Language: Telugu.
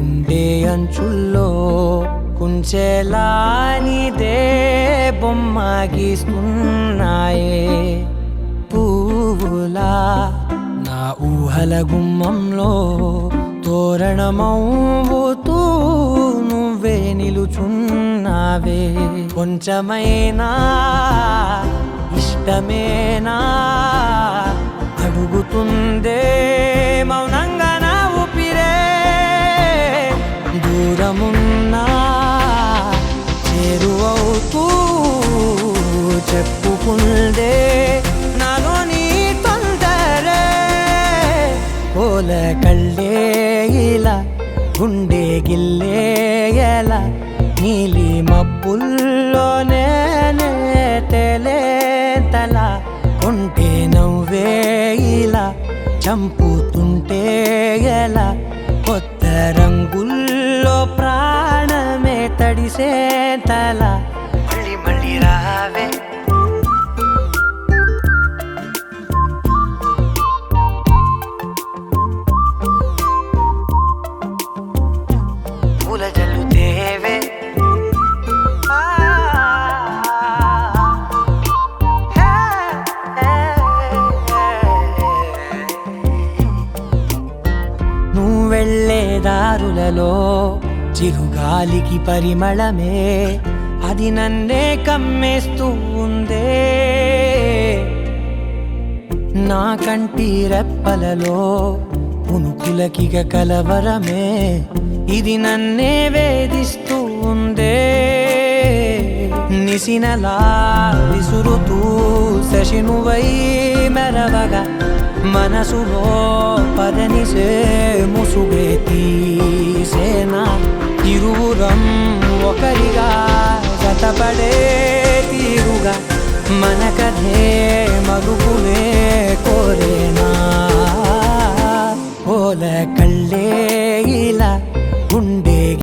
గుండె అంచుల్లో కుంచెలా నీదే బొమ్మ గీస్తున్నాయే పువ్వులా నా ఊహల గుమ్మంలో తోరణమవుతూ నువ్వే నిలుచున్నావే కొంచెమైనా ఇష్టమేనా అడుగుతుందే మౌనంగా నా ఊపిరే దూరమున్నా చేరువవుతూ చెప్పుకుందే నాలో నీ తొందరే పోల కళ్ళే ఇలా గుండె గిల్లే ఎలా నీలి మబ్బుల్లోనే తల కొంటే నవ్వే ఇలా చంపుతుంటే ఎలా కొత్త రంగుల్లో ప్రాణమే తడిసే తల మళ్ళీ మళ్ళీ రావే పూల జల్లుతేవే వెళ్ళే దారులలో చిరుగాలికి పరిమళమే అది నన్నే కమ్మేస్తూ ఉందే నా కంటి రెప్పలలో పునుకులకిగ కలవరమే ఇది నన్నే వేధిస్తూ ఉందే నిసినలా విసురుతూ శశినువై మెరవగా మనసులో పదనిసే ముసుగే తీసేనా ఇరువురం ఒకరిగా జతపడే తీరుగా మన కథే మరుగులే